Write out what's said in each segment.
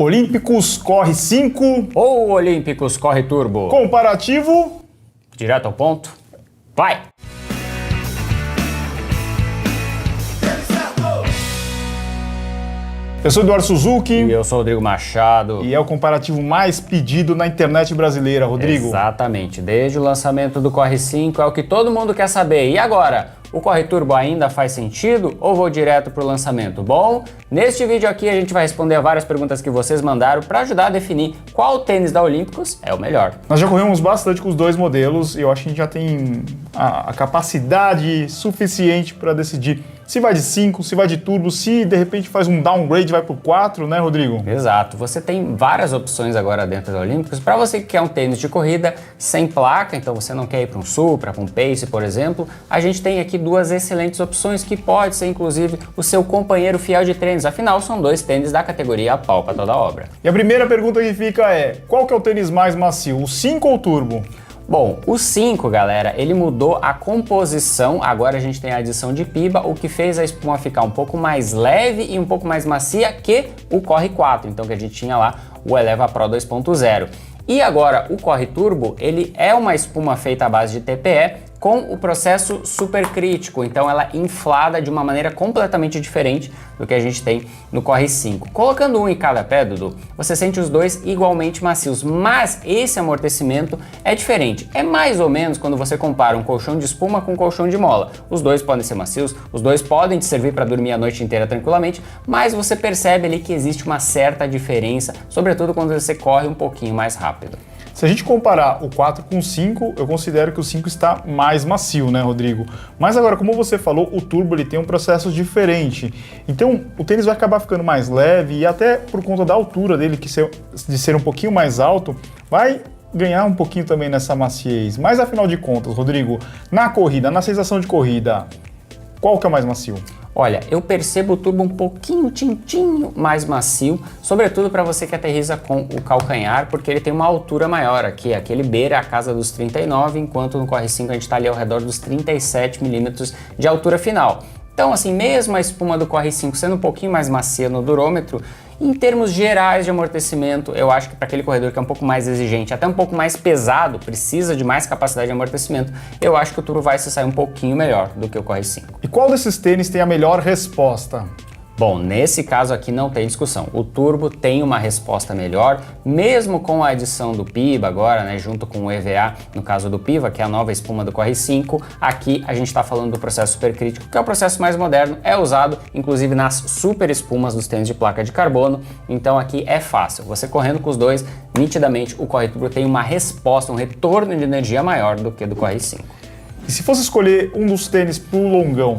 Olímpicos corre 5 ou Olímpicos corre turbo? Comparativo direto ao ponto. Vai! Eu sou Eduardo Suzuki. E eu sou o Rodrigo Machado. E é o comparativo mais pedido na internet brasileira, Rodrigo. Exatamente. Desde o lançamento do Corre 5 é o que todo mundo quer saber. E agora? O Corre Turbo ainda faz sentido ou vou direto para o lançamento? Bom, neste vídeo aqui a gente vai responder a várias perguntas que vocês mandaram para ajudar a definir qual tênis da Olímpicos é o melhor. Nós já corremos bastante com os dois modelos e eu acho que a gente já tem a capacidade suficiente para decidir se vai de 5, se vai de turbo, se de repente faz um downgrade e vai pro 4, né, Rodrigo? Exato. Você tem várias opções agora dentro da Olímpicos. Para você que quer um tênis de corrida sem placa, então você não quer ir para um Supra, para um Pace, por exemplo, a gente tem aqui duas excelentes opções que pode ser inclusive o seu companheiro fiel de treinos. Afinal, são dois tênis da categoria pau para toda obra. E a primeira pergunta que fica é, qual que é o tênis mais macio, o 5 ou o turbo? Bom, o 5, galera, ele mudou a composição, agora a gente tem a adição de piba, o que fez a espuma ficar um pouco mais leve e um pouco mais macia que o Corre 4, então que a gente tinha lá o Eleva Pro 2.0. E agora o Corre Turbo, ele é uma espuma feita à base de TPE, com o processo supercrítico, então ela é inflada de uma maneira completamente diferente do que a gente tem no Corre 5. Colocando um em cada pé, Dudu, você sente os dois igualmente macios, mas esse amortecimento é diferente. É mais ou menos quando você compara um colchão de espuma com um colchão de mola. Os dois podem ser macios, os dois podem te servir para dormir a noite inteira tranquilamente, mas você percebe ali que existe uma certa diferença, sobretudo quando você corre um pouquinho mais rápido. Se a gente comparar o 4 com o 5, eu considero que o 5 está mais macio, né, Rodrigo? Mas agora, como você falou, o turbo ele tem um processo diferente. Então, o tênis vai acabar ficando mais leve e até por conta da altura dele, de ser um pouquinho mais alto, vai ganhar um pouquinho também nessa maciez. Mas afinal de contas, Rodrigo, na corrida, na sensação de corrida, qual que é mais macio? Olha, eu percebo o turbo um pouquinho, tintinho mais macio, sobretudo para você que aterriza com o calcanhar, porque ele tem uma altura maior aqui, ele beira a casa dos 39, enquanto no Corre 5 a gente está ali ao redor dos 37 milímetros de altura final. Então, assim, mesmo a espuma do Corre 5 sendo um pouquinho mais macia no durômetro, em termos gerais de amortecimento, eu acho que para aquele corredor que é um pouco mais exigente, até um pouco mais pesado, precisa de mais capacidade de amortecimento, eu acho que o turbo vai se sair um pouquinho melhor do que o Corre 5. E qual desses tênis tem a melhor resposta? Bom, nesse caso aqui não tem discussão. O turbo tem uma resposta melhor, mesmo com a adição do Piba agora, né, junto com o EVA, no caso do Piva, que é a nova espuma do Corre 5. Aqui a gente está falando do processo supercrítico, que é o processo mais moderno, é usado inclusive nas super espumas dos tênis de placa de carbono. Então aqui é fácil. Você correndo com os dois, nitidamente o Corre Turbo tem uma resposta, um retorno de energia maior do que do Corre 5. E se fosse escolher um dos tênis pro longão?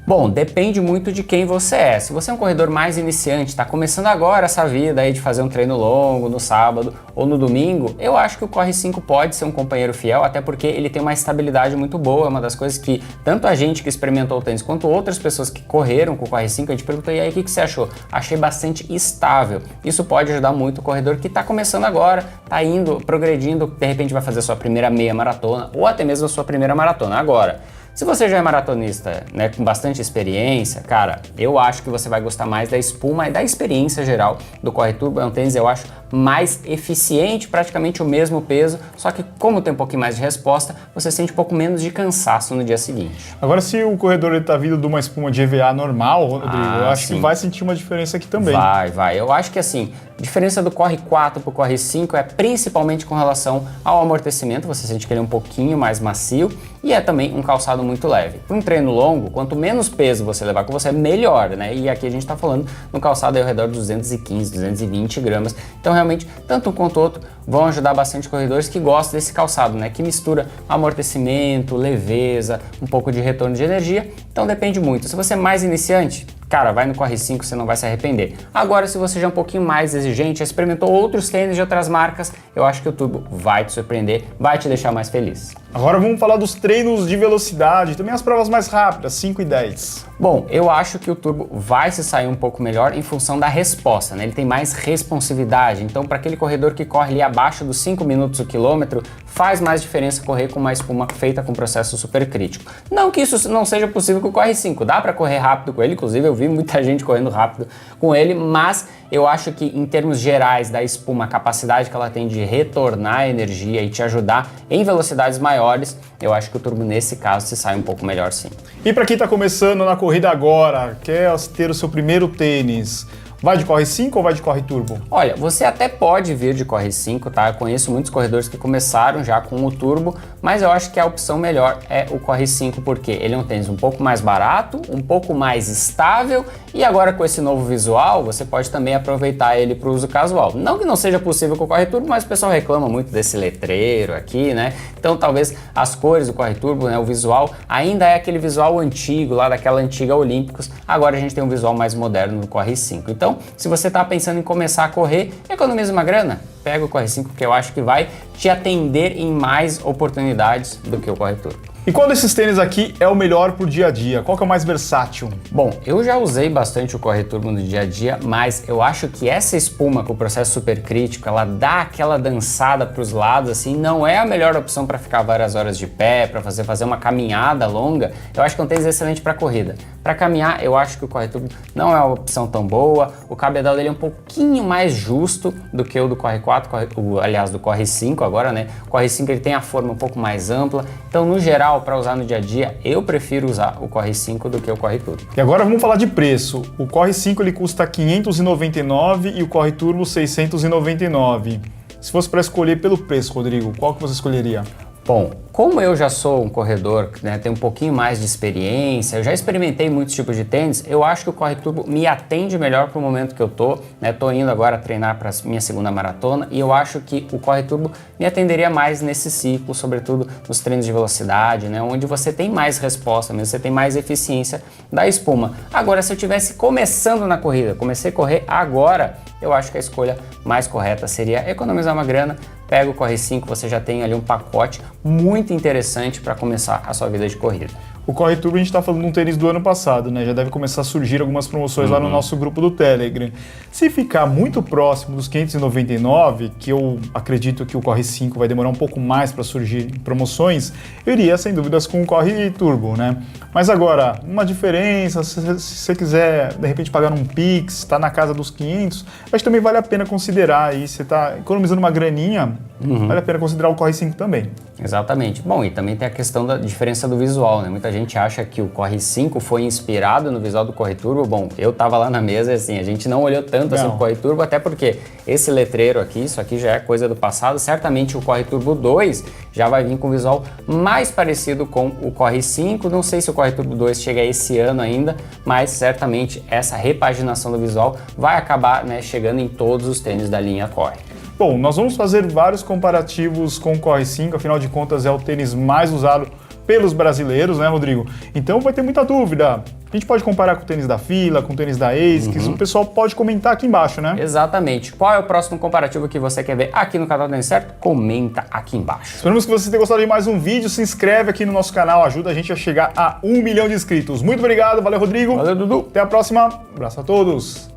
Bom, depende muito de quem você é. Se você é um corredor mais iniciante, está começando agora essa vida aí de fazer um treino longo no sábado ou no domingo, eu acho que o Corre 5 pode ser um companheiro fiel, até porque ele tem uma estabilidade muito boa. É uma das coisas que tanto a gente que experimentou o tênis quanto outras pessoas que correram com o Corre 5, a gente perguntou, e aí, o que você achou? Achei bastante estável. Isso pode ajudar muito o corredor que está começando agora, está indo, progredindo, de repente vai fazer a sua primeira meia maratona ou até mesmo a sua primeira maratona agora. Se você já é maratonista, né, com bastante experiência, cara, eu acho que você vai gostar mais da espuma e da experiência geral do Corre Turbo. É um tênis, eu acho, mais eficiente, praticamente o mesmo peso, só que como tem um pouquinho mais de resposta, você sente um pouco menos de cansaço no dia seguinte. Agora, se o corredor está vindo de uma espuma de EVA normal, Rodrigo, eu acho que vai sentir uma diferença aqui também. Vai. Eu acho que assim, a diferença do Corre 4 para o Corre 5 é principalmente com relação ao amortecimento. Você sente que ele é um pouquinho mais macio e é também um calçado muito leve. Para um treino longo, quanto menos peso você levar com você, melhor, né? E aqui a gente está falando no calçado aí ao redor de 215, 220 gramas. Então, realmente, tanto um quanto o outro vão ajudar bastante corredores que gostam desse calçado, né? Que mistura amortecimento, leveza, um pouco de retorno de energia. Então, depende muito. Se você é mais iniciante, cara, vai no Corre 5, você não vai se arrepender. Agora, se você já é um pouquinho mais exigente, já experimentou outros tênis de outras marcas, eu acho que o Turbo vai te surpreender, vai te deixar mais feliz. Agora vamos falar dos treinos de velocidade, também as provas mais rápidas, 5 e 10. Bom, eu acho que o Turbo vai se sair um pouco melhor em função da resposta, né? Ele tem mais responsividade, então para aquele corredor que corre ali abaixo dos 5 minutos o quilômetro, faz mais diferença correr com uma espuma feita com processo supercrítico. Não que isso não seja possível com o Corre 5, dá para correr rápido com ele, inclusive eu vi vi muita gente correndo rápido com ele, mas eu acho que em termos gerais da espuma, a capacidade que ela tem de retornar a energia e te ajudar em velocidades maiores, eu acho que o turbo nesse caso se sai um pouco melhor sim. E para quem está começando na corrida agora, quer ter o seu primeiro tênis, vai de Corre 5 ou vai de Corre Turbo? Olha, você até pode vir de Corre 5, tá? Eu conheço muitos corredores que começaram já com o Turbo, mas eu acho que a opção melhor é o Corre 5, porque ele é um tênis um pouco mais barato, um pouco mais estável, e agora com esse novo visual, você pode também aproveitar ele para o uso casual. Não que não seja possível com o Corre Turbo, mas o pessoal reclama muito desse letreiro aqui, né? Então talvez as cores do Corre Turbo, né, o visual, ainda é aquele visual antigo, lá daquela antiga Olímpicos, agora a gente tem um visual mais moderno no Corre 5. Então, se você está pensando em começar a correr, economiza uma grana, pega o Corre 5, porque eu acho que vai te atender em mais oportunidades do que o Corre Turbo. E qual desses tênis aqui é o melhor pro dia a dia? Qual que é o mais versátil? Bom, eu já usei bastante o Corre Turbo no dia a dia, mas eu acho que essa espuma com o processo supercrítico, ela dá aquela dançada para os lados, assim, não é a melhor opção para ficar várias horas de pé, para fazer uma caminhada longa. Eu acho que é um tênis excelente para corrida. Para caminhar, eu acho que o Corre Turbo não é uma opção tão boa. O cabedal dele é um pouquinho mais justo do que o do Corre 4, aliás, do Corre 5 agora, né? O Corre 5 ele tem a forma um pouco mais ampla, então no geral, para usar no dia a dia, eu prefiro usar o Corre 5 do que o Corre Turbo. E agora vamos falar de preço. O Corre 5 ele custa R$ 599 e o Corre Turbo R$ 699. Se fosse para escolher pelo preço, Rodrigo, qual que você escolheria? Bom, como eu já sou um corredor, né, tenho um pouquinho mais de experiência, eu já experimentei muitos tipos de tênis, eu acho que o Corre Turbo me atende melhor para o momento que eu tô, né, tô indo agora treinar para minha segunda maratona e eu acho que o Corre Turbo me atenderia mais nesse ciclo, sobretudo nos treinos de velocidade, né, onde você tem mais resposta, mesmo você tem mais eficiência da espuma. Agora, se eu tivesse começando na corrida, comecei a correr agora, eu acho que a escolha mais correta seria economizar uma grana, pega o Corre 5, você já tem ali um pacote muito interessante para começar a sua vida de corrida. O Corre Turbo a gente está falando de um tênis do ano passado, né? Já deve começar a surgir algumas promoções lá no nosso grupo do Telegram. Se ficar muito próximo dos 599, que eu acredito que o Corre 5 vai demorar um pouco mais para surgir promoções, eu iria sem dúvidas com o Corre Turbo, né? Mas agora, uma diferença, se você quiser de repente pagar um Pix, está na casa dos 500, acho que também vale a pena considerar aí, você está economizando uma graninha, vale a pena considerar o Corre 5 também. Exatamente. Bom, e também tem a questão da diferença do visual, né? Muita gente acha que o Corre 5 foi inspirado no visual do Corre Turbo. Bom, eu tava lá na mesa e assim, a gente não olhou tanto assim pro Corre Turbo, até porque esse letreiro aqui, isso aqui já é coisa do passado. Certamente o Corre Turbo 2 já vai vir com um visual mais parecido com o Corre 5. Não sei se o Corre Turbo 2 chega esse ano ainda, mas certamente essa repaginação do visual vai acabar, né, chegando em todos os tênis da linha Corre. Bom, nós vamos fazer vários comparativos com o Corre 5, afinal de contas é o tênis mais usado pelos brasileiros, né, Rodrigo? Então vai ter muita dúvida. A gente pode comparar com o tênis da Fila, com o tênis da ASICS, o pessoal pode comentar aqui embaixo, né? Exatamente. Qual é o próximo comparativo que você quer ver aqui no canal do Tênis Certo? Comenta aqui embaixo. Esperamos que você tenha gostado de mais um vídeo, se inscreve aqui no nosso canal, ajuda a gente a chegar a 1 milhão de inscritos. Muito obrigado, valeu Rodrigo. Valeu, Dudu. Até a próxima, abraço a todos.